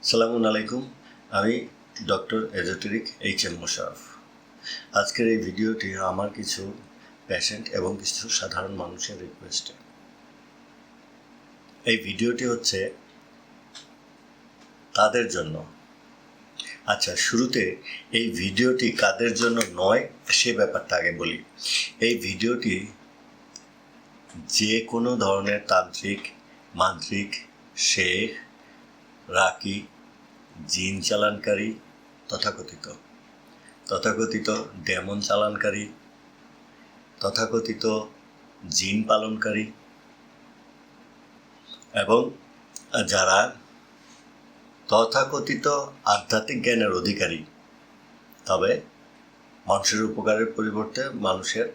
সালামু আলাইকুম। আমি ডক্টর এজোটেরিক এইচ.এম. মোশাররফ। আজকের এই ভিডিওটি আমার কিছু পেশেন্ট এবং কিছু সাধারণ মানুষের রিকোয়েস্টে। এই ভিডিওটি হচ্ছে তাদের জন্য। আচ্ছা, শুরুতে এই ভিডিওটি কাদের জন্য নয় সে ব্যাপারটা আগে বলি। এই ভিডিওটি যে কোনো ধরনের তান্ত্রিক, মান্ত্রিক, শেখ, রাকি, জিন চালানকারী, তথাকথিত ডেমন চালানকারী, তথাকথিত জিন পালনকারী এবং যারা তথাকথিত আধ্যাত্মিক জ্ঞানের অধিকারী, তবে মানুষের উপকারের পরিবর্তে মানুষের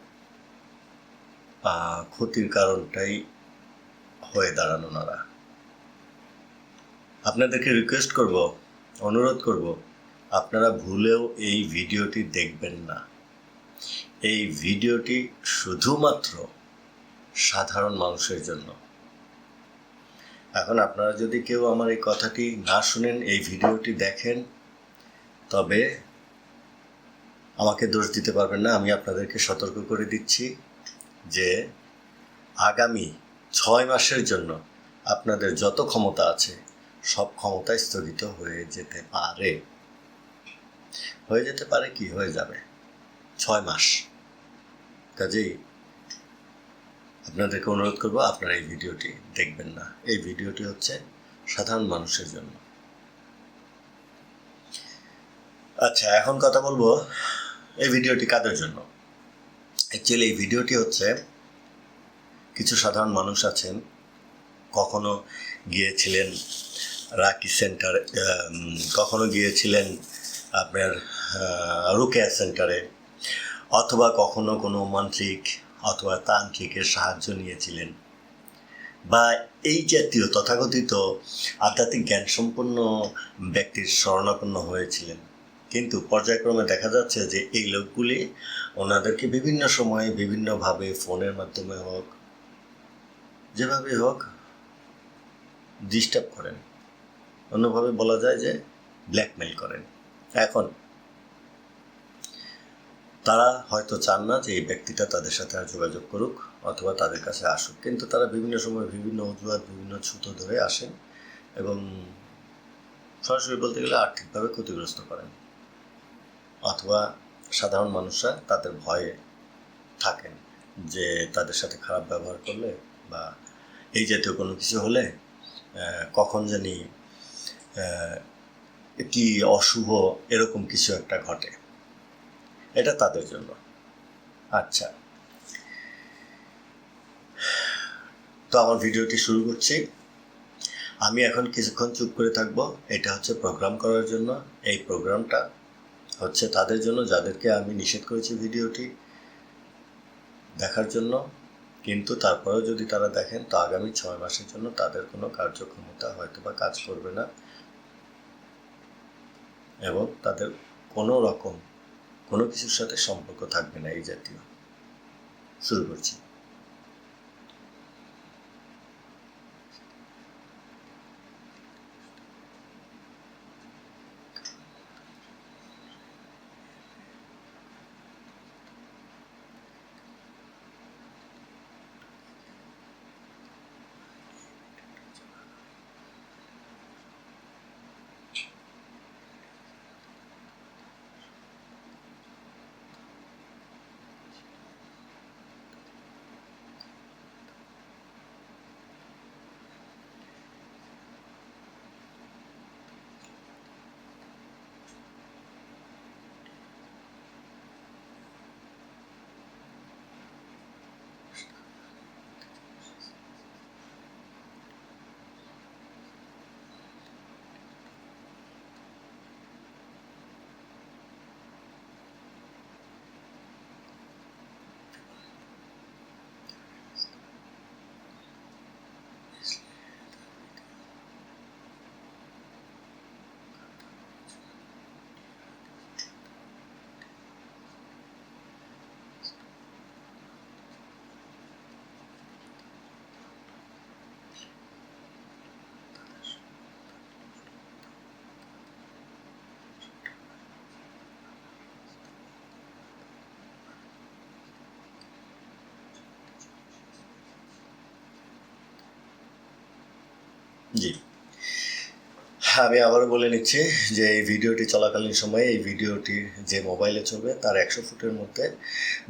ক্ষতির কারণটাই হয়ে দাঁড়ান ওনারা। আপনাদেরকে রিকোয়েস্ট করব, অনুরোধ করব, আপনারা ভুলেও এই ভিডিওটি দেখবেন না। এই ভিডিওটি শুধুমাত্র সাধারণ মানুষের জন্য। এখন আপনারা যদি কেউ আমার এই কথাটি না শুনেন, এই ভিডিওটি দেখেন, তবে আমাকে দোষ দিতে পারবেন না। আমি আপনাদেরকে সতর্ক করে দিচ্ছি যে আগামী 6 মাসের জন্য আপনাদের যত ক্ষমতা আছে সব ক্ষমতাই স্থগিত হয়ে যেতে পারে। কি হয়ে যাবে 6 মাস। কাজেই আপনাদেরকে অনুরোধ করব, আপনারা এই ভিডিওটি দেখবেন না। এই ভিডিওটি হচ্ছে সাধারণ মানুষের জন্য। আচ্ছা, এখন কথা বলবো এই ভিডিওটি কাদের জন্য। অ্যাকচুয়ালি এই ভিডিওটি হচ্ছে কিছু সাধারণ মানুষ আছেন, কখনো গিয়েছিলেন রাকি সেন্টার, কখনো গিয়েছিলেন আপনার রুকেয়া সেন্টারে, অথবা কখনো কোনো মান্ত্রিক অথবা তান্ত্রিকের সাহায্য নিয়েছিলেন, বা এই জাতীয় তথাকথিত আধ্যাত্মিক জ্ঞান সম্পন্ন ব্যক্তির শরণাপন্ন হয়েছিলেন। কিন্তু পর্যায়ক্রমে দেখা যাচ্ছে যে এই লোকগুলি ওনাদেরকে বিভিন্ন সময়ে বিভিন্নভাবে ফোনের মাধ্যমে হোক, যেভাবে হোক ডিস্টার্ব করেন, অন্যভাবে বলা যায় যে ব্ল্যাকমেল করেন। এখন তারা হয়তো চান না যে এই ব্যক্তিটা তাদের সাথে আর যোগাযোগ করুক অথবা তাদের কাছে আসুক, কিন্তু তারা বিভিন্ন সময় বিভিন্ন অজুহাত, বিভিন্ন ছুতো ধরে আসেন এবং সরাসরি বলতে গেলে আর্থিকভাবে ক্ষতিগ্রস্ত করেন, অথবা সাধারণ মানুষরা তাদের ভয়ে থাকেন যে তাদের সাথে খারাপ ব্যবহার করলে বা এই জাতীয় কোনো কিছু হলে কখন জানি কি অশুভ এরকম কিছু একটা ঘটে। এটা তাদের জন্য। আচ্ছা, তো আমার ভিডিওটি শুরু করছি। আমি এখন কিছুক্ষণ চুপ করে থাকবো। এটা হচ্ছে প্রোগ্রাম করার জন্য। এই প্রোগ্রামটা হচ্ছে তাদের জন্য যাদেরকে আমি নিষেধ করেছি ভিডিওটি দেখার জন্য, কিন্তু তারপরেও যদি তারা দেখেন তো আগামী 6 মাসের জন্য তাদের কোনো কার্যক্ষমতা হয়তো বা কাজ করবে না এবং তাদের কোনো রকম কোনো কিছুর সাথে সম্পর্ক থাকবে না এই জাতীয়। শুরু করছি। জি, আমি আবারও বলে নিচ্ছি যে এই ভিডিওটি চলাকালীন সময়ে এই ভিডিওটি যে মোবাইলে চলবে তার 100 ফুটের মধ্যে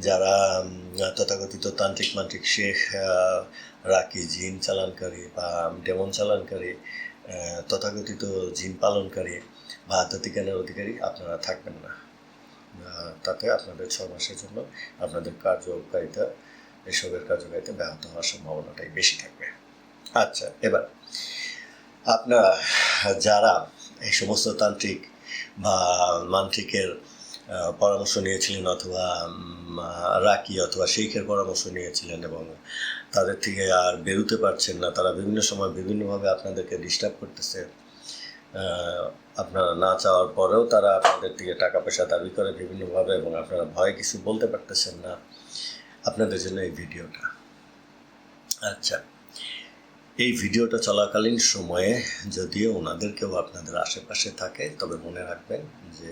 যারা তথাকথিত তান্ত্রিক মান্ত্রিক শেখ, রাকি, জিন চালানকারী বা ডেমন চালানকারী, তথাকথিত জিন পালনকারী বা আধ্যাত্মিক জ্ঞানের অধিকারী আপনারা থাকবেন না। তাতে আপনাদের 6 মাসের জন্য আপনাদের কার্যকারিতা, এসবের কার্যকারিতা ব্যাহত হওয়ার সম্ভাবনাটাই বেশি থাকবে। আচ্ছা, এবার আপনারা যারা এই সমস্ত তান্ত্রিক বা মান্ত্রিকের পরামর্শ নিয়েছিলেন অথবা রাকি অথবা শেখের পরামর্শ নিয়েছিলেন এবং তাদের থেকে আর বেরোতে পারছেন না, তারা বিভিন্ন সময় বিভিন্নভাবে আপনাদেরকে ডিস্টার্ব করতেছে, আপনারা না চাওয়ার পরেও তারা আপনাদের থেকে টাকা পয়সা দাবি করে বিভিন্নভাবে এবং আপনারা ভয়ে কিছু বলতে পারতেছেন না, আপনাদের জন্য এই ভিডিওটা। আচ্ছা, এই ভিডিওটা চলাকালীন সময়ে যদিও ওনাদের কেউ আপনাদের আশেপাশে থাকে, তবে মনে রাখবেন যে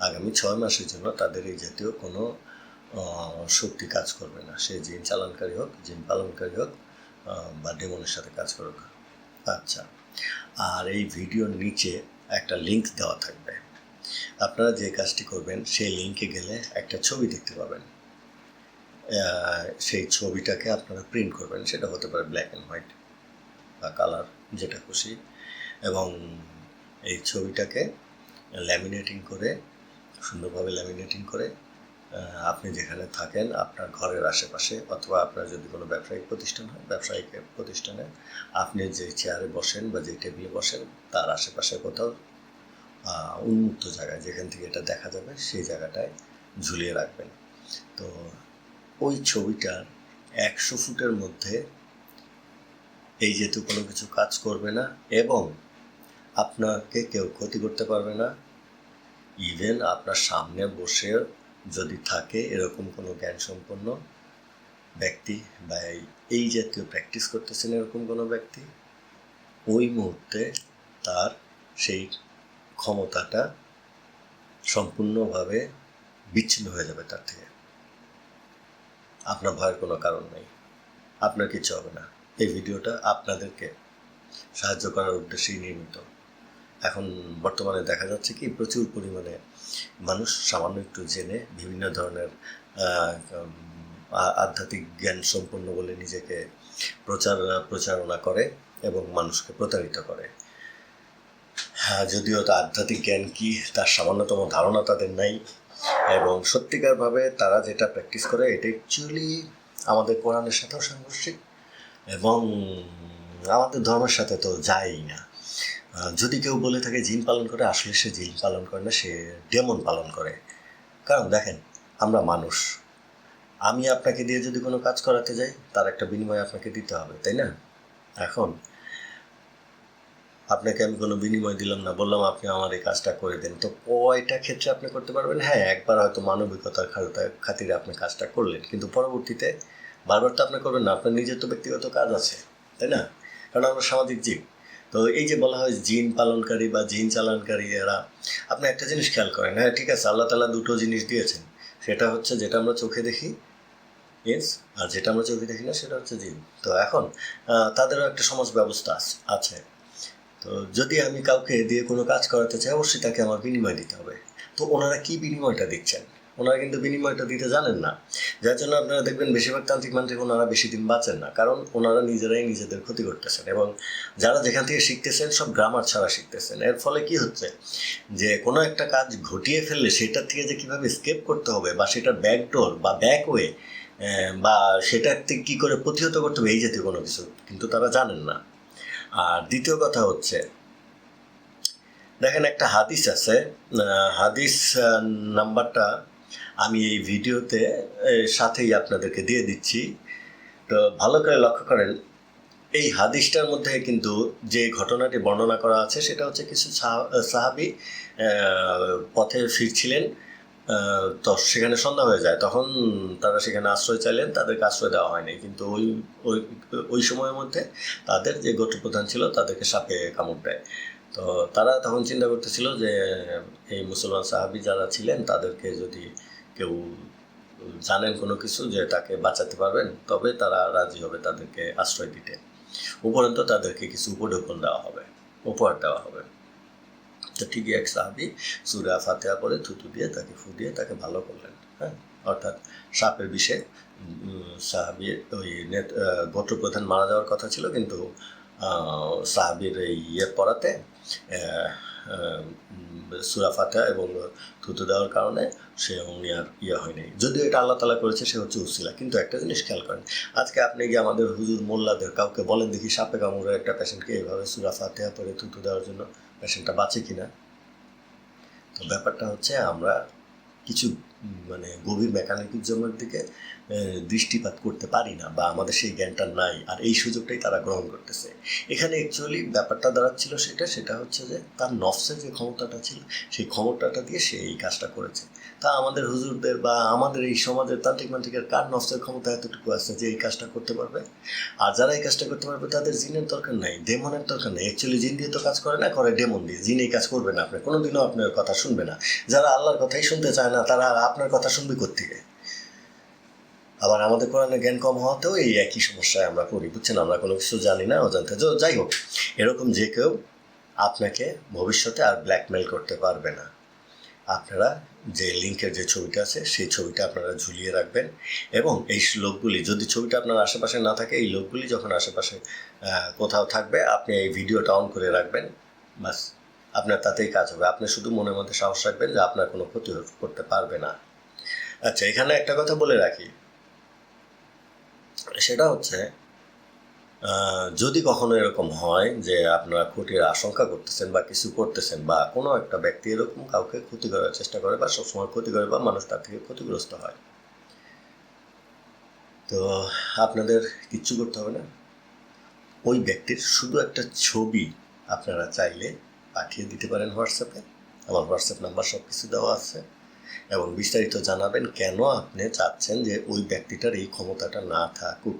আগামী 6 মাসের জন্য তাদের এই জাতীয় কোনো শক্তি কাজ করবে না, সে জিন চালানকারী হোক, জিন পালনকারী হোক বা ডেমনের সাথে কাজ করুক। আচ্ছা, আর এই ভিডিওর নিচে একটা লিঙ্ক দেওয়া থাকবে, আপনারা যে কাজটি করবেন সেই লিঙ্কে গেলে একটা ছবি দেখতে পাবেন, সেই ছবিটাকে আপনারা প্রিন্ট করবেন, সেটা হতে পারে ব্ল্যাক অ্যান্ড হোয়াইট বা কালার, যেটা খুশি, এবং এই ছবিটাকে ল্যামিনেটিং করে, সুন্দরভাবে ল্যামিনেটিং করে আপনি যেখানে থাকেন আপনার ঘরের আশেপাশে অথবা আপনার যদি কোনো ব্যবসায়িক প্রতিষ্ঠান হয় ব্যবসায়িক প্রতিষ্ঠানে আপনি যে চেয়ারে বসেন বা যে টেবিলে বসেন তার আশেপাশে কোথাও উন্মুক্ত জায়গায় যেখান থেকে এটা দেখা যাবে সেই জায়গাটায় ঝুলিয়ে রাখবেন। তো ওই ছবিটার 100 ফুটের মধ্যে এই যেহেতু কোনো কিছু কাজ করবে না এবং আপনাকে কেউ ক্ষতি করতে পারবে না, ইভেন আপনার সামনে বসে যদি থাকে এরকম কোনো জ্ঞান সম্পন্ন ব্যক্তি বা এই জাতীয় প্র্যাকটিস করতেছেন এরকম কোনো ব্যক্তি, ওই মুহূর্তে তার সেই ক্ষমতাটা সম্পূর্ণভাবে বিচ্ছিন্ন হয়ে যাবে তার থেকে। আপনার ভয়ের কোনো কারণ নেই, আপনার কিছু হবে না। এই ভিডিওটা আপনাদেরকে সাহায্য করার উদ্দেশ্যেই নির্মিত। এখন বর্তমানে দেখা যাচ্ছে কি প্রচুর পরিমাণে মানুষ সামান্য একটু জেনে বিভিন্ন ধরনের আধ্যাত্মিক জ্ঞান সম্পন্ন বলে নিজেকে প্রচারণা করে এবং মানুষকে প্রতারিত করে। যদিও তা আধ্যাত্মিক জ্ঞান কি তার সামান্যতম ধারণা তাদের নাই এবং সত্যিকারভাবে তারা যেটা প্র্যাকটিস করে এটা অ্যাকচুয়ালি আমাদের কোরআনের সাথেও সাংঘর্ষিক এবং আমাদের ধর্মের সাথে তো যায়ই না। যদি কেউ বলে থাকে জিন পালন করে, আসলে সে জিন পালন করে না, সে ডেমন পালন করে। কারণ দেখেন, আমরা মানুষ, আমি আপনাকে দিয়ে যদি কোনো কাজ করাতে যাই তার একটা বিনিময় আপনাকে দিতে হবে, তাই না? এখন আপনাকে আমি কোনো বিনিময় দিলাম না, বললাম আপনি আমার এই কাজটা করে দেন, তো কয়টা ক্ষেত্রে আপনি করতে পারবেন? হ্যাঁ, একবার হয়তো মানবিকতার খাতিরে আপনি কাজটা করলেন, কিন্তু পরবর্তীতে বারবার তো আপনি করবেন না, আপনার নিজের তো ব্যক্তিগত কাজ আছে, তাই না? কারণ আমরা সামাজিক জীব। তো এই যে বলা হয় জিন পালনকারী বা জিন চালানকারী এরা, আপনি একটা জিনিস খেয়াল করেন, হ্যাঁ ঠিক আছে, আল্লাহ তাআলা দুটো জিনিস দিয়েছেন, সেটা হচ্ছে যেটা আমরা চোখে দেখি ইয়েস, আর যেটা আমরা চোখে দেখি না সেটা হচ্ছে জিন। তো এখন তাদেরও একটা সমাজ ব্যবস্থা আছে। তো যদি আমি কাউকে দিয়ে কোনো কাজ করাতে চাই অবশ্যই তাকে আমার বিনিময় দিতে হবে। তো ওনারা কি বিনিময়টা দিচ্ছেন? ওনারা কিন্তু বিনিময়টা দিতে জানেন না, যার জন্য আপনারা দেখবেন বেশিরভাগ তান্ত্রিক মান্ত্রিক ওনারা বেশি দিন বাঁচেন না, কারণ ওনারা নিজেরাই নিজেদের ক্ষতি করতেছেন এবং যারা যেখান থেকে শিখতেছেন সব গ্রামার ছাড়া শিখতেছেন। এর ফলে কি হচ্ছে যে কোনো একটা কাজ ঘটিয়ে ফেললে সেটার থেকে যে কীভাবে স্কেপ করতে হবে বা সেটার ব্যাকডোর বা ব্যাকওয়ে বা সেটার থেকে কী করে প্রতিহত করতে হবে এই জাতীয় কোনো কিছু কিন্তু তারা জানেন না। আর দ্বিতীয় কথা হচ্ছে, দেখেন একটা হাদিস আছে, হাদিস নাম্বারটা আমি এই ভিডিওতে সাথেই আপনাদেরকে দিয়ে দিচ্ছি। তো ভালো করে লক্ষ্য করেন, এই হাদিসটার মধ্যে কিন্তু যে ঘটনাটি বর্ণনা করা আছে সেটা হচ্ছে কিছু সাহাবী পথে ফিরছিলেন, তো সেখানে সন্ধ্যা হয়ে যায়, তখন তারা সেখানে আশ্রয় চাইলেন, তাদেরকে আশ্রয় দেওয়া হয়নি, কিন্তু ওই সময়ের মধ্যে তাদের যে গোত্রপ্রধান ছিল তাদেরকে সাপে কামড় দেয়। তো তারা তখন চিন্তা করতেছিল যে এই মুসলমান সাহাবী যারা ছিলেন তাদেরকে যদি কেউ জানেন কোনো কিছু যে তাকে বাঁচাতে পারবেন তবে তারা রাজি হবে তাদেরকে আশ্রয় দিতে। উপরন্তু তাদেরকে কিছু উপঢৌকন দেওয়া হবে, উপহার দেওয়া হবে। তো ঠিকই এক সাহাবি সূরা ফাতিহা পড়ে থুতু দিয়ে তাকে ফু দিয়ে তাকে ভালো করলেন। হ্যাঁ, অর্থাৎ সাপের বিষে সাহাবির ওই গোত্রপ্রধান মারা যাওয়ার কথা ছিল, কিন্তু সাহাবির এই পড়াতে সূরা ফাতিহা এবং থুতু দেওয়ার কারণে সে উনি আর হয়নি। যদিও এটা আল্লাহ তাআলা করেছে, সে হচ্ছে উসিলা। কিন্তু একটা জিনিস খেয়াল করেন, আজকে আপনি গিয়ে আমাদের হুজুর মোল্লাদের কাউকে বলেন দেখি সাপে কামড়ে একটা পেশেন্টকে এইভাবে সূরা ফাতিহা পড়ে থুতু দেওয়ার জন্য পেশেন্টটা বাঁচে কিনা। তো ব্যাপারটা হচ্ছে আমরা কিছু গভীর মেকানিজমের দিকে দৃষ্টিপাত করতে পারি না, বা আমাদের সেই জ্ঞানটা নাই, আর এই সুযোগটাই তারা গ্রহণ করতেছে। এখানে অ্যাকচুয়ালি ব্যাপারটা দাঁড়াচ্ছিল সেটা হচ্ছে যে তার নফসের যে ক্ষমতাটা ছিল, সেই ক্ষমতাটা দিয়ে সে এই কাজটা করেছে। তা আমাদের হুজুরদের বা আমাদের এই সমাজের তান্ত্রিক মান্ত্রিকের কার নফসের ক্ষমতা এতটুকু আছে যে এই কাজটা করতে পারবে? আর যারা এই কাজটা করতে পারবে তাদের জিনের দরকার নাই, ডেমনের দরকার নেই। অ্যাকচুয়ালি জিন দিয়ে তো কাজ করে না, করে ডেমন দিয়ে। জিন এই কাজ করবে না, আপনি কোনোদিনও আপনার কথা শুনবে না। যারা আল্লাহর কথাই শুনতে চায় না তারা আপনার কথা শুনবে কোত্থেকে? আবার আমাদের কোরআনের জ্ঞান কম হওয়াতেও এই একই সমস্যায় আমরা পড়ি, বুঝছেন? আমরা কোনো কিছু জানি না অজান্তে। যাই হোক, এরকম যে কেউ আপনাকে ভবিষ্যতে আর ব্ল্যাকমেল করতে পারবে না। আপনারা যে লিঙ্কের যে ছবিটা আছে সেই ছবিটা আপনারা ঝুলিয়ে রাখবেন, এবং এই লোকগুলি, যদি ছবিটা আপনার আশেপাশে না থাকে, এই লোকগুলি যখন আশেপাশে কোথাও থাকবে আপনি এই ভিডিওটা অন করে রাখবেন, বাস আপনার তাতেই কাজ হবে। আপনি শুধু মনের মধ্যে সাহস রাখবেন যে আপনার কোনো ক্ষতি করতে পারবে না। আচ্ছা, এখানে একটা কথা বলে রাখি, সেটা হচ্ছে যদি কখনো এরকম হয় যে আপনারা ক্ষতির আশঙ্কা করতেছেন বা কিছু করতেছেন, বা কোনো একটা ব্যক্তি এরকম কাউকে ক্ষতি করার চেষ্টা করে বা সবসময় ক্ষতি করে, বা মানুষ তার থেকে ক্ষতিগ্রস্ত হয়, তো আপনাদের কিচ্ছু করতে হবে না। ওই ব্যক্তির শুধু একটা ছবি আপনারা চাইলে পাঠিয়ে দিতে পারেন হোয়াটসঅ্যাপে। আমার হোয়াটসঅ্যাপ নাম্বার সব কিছু দেওয়া আছে, এবং বিস্তারিত জানাবেন কেন আপনি চাচ্ছেন যে ওই ব্যক্তিটার এই ক্ষমতাটা না থাকুক।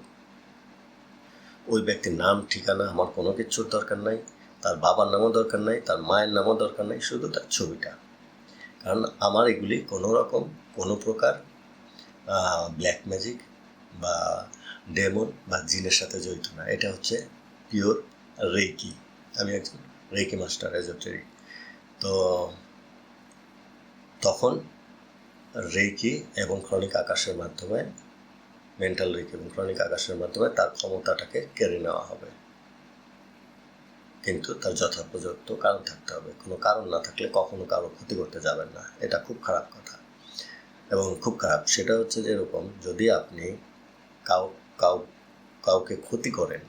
ওই ব্যক্তির নাম ঠিকানা আমার কোনো কিছুর দরকার নাই, তার বাবার নামও দরকার নাই, তার মায়ের নামও দরকার নাই, শুধু তার ছবিটা। কারণ আমার এগুলি কোনো প্রকার ব্ল্যাক ম্যাজিক বা ডেমন বা জিনের সাথে জড়িত না। এটা হচ্ছে পিওর রেকি। আমি একজন রেকি মাস্টার, এজোটেরিক। তো তখন রেকি এবং ক্রনিক আকাশের মাধ্যমে, মেন্টাল রেকি এবং ক্রনিক আকাশের মাধ্যমে তার ক্ষমতাটাকে কেড়ে নেওয়া হবে, কিন্তু তার যথাপযুক্ত কারণ থাকতে হবে। কোনো কারণ না থাকলে কখনো কারো ক্ষতি করতে যাবেন না, এটা খুব খারাপ কথা। এবং খুব খারাপ সেটা হচ্ছে যে এরকম, যদি আপনি কাউকে ক্ষতি করেন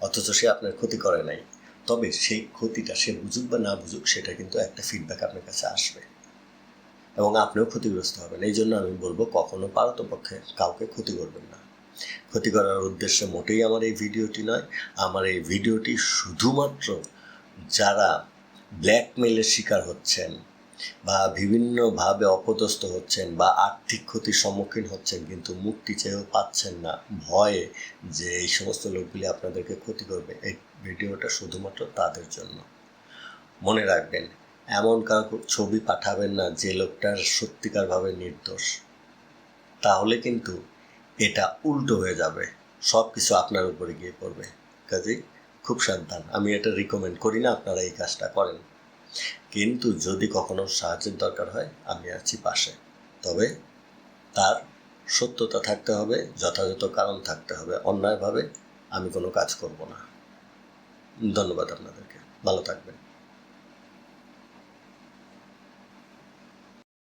অথচ সে আপনার ক্ষতি করে নাই, তবে সেই ক্ষতিটা সে বুঝুক বা না বুঝুক, সেটা কিন্তু একটা ফিডব্যাক আপনার কাছে আসবে এবং আপনিও ক্ষতিগ্রস্ত হবেন। এই জন্য আমি বলবো, কখনো পারতপক্ষে কাউকে ক্ষতি করবেন না। ক্ষতি করার উদ্দেশ্যে মোটেই আমার এই ভিডিওটি নয়। আমার এই ভিডিওটি শুধুমাত্র যারা ব্ল্যাকমেইলের শিকার হচ্ছেন বা বিভিন্নভাবে অপদস্থ হচ্ছেন বা আর্থিক ক্ষতির সম্মুখীন হচ্ছেন, কিন্তু মুক্তি চেয়েও পাচ্ছেন না ভয়ে যে এই সমস্ত লোকগুলি আপনাদেরকে ক্ষতি করবে, এই ভিডিওটা শুধুমাত্র তাদের জন্য। মনে রাখবেন, এমন কাউকে ছবি পাঠাবেন না যে লোকটার সত্যিকারভাবে নির্দোষ, তাহলে কিন্তু এটা উল্টো হয়ে যাবে, সব কিছু আপনার উপরে গিয়ে পড়বে। কাজেই খুব সাবধান। আমি এটা রিকমেন্ড করি না আপনারা এই কাজটা করেন, কিন্তু যদি কখনো সাহায্যের দরকার হয় আমি আছি পাশে। তবে তার সত্যতা থাকতে হবে, যথাযথ কারণ থাকতে হবে। অন্যায়ভাবে আমি কোনো কাজ করব না। ধন্যবাদ আপনাদেরকে, ভালো থাকবেন।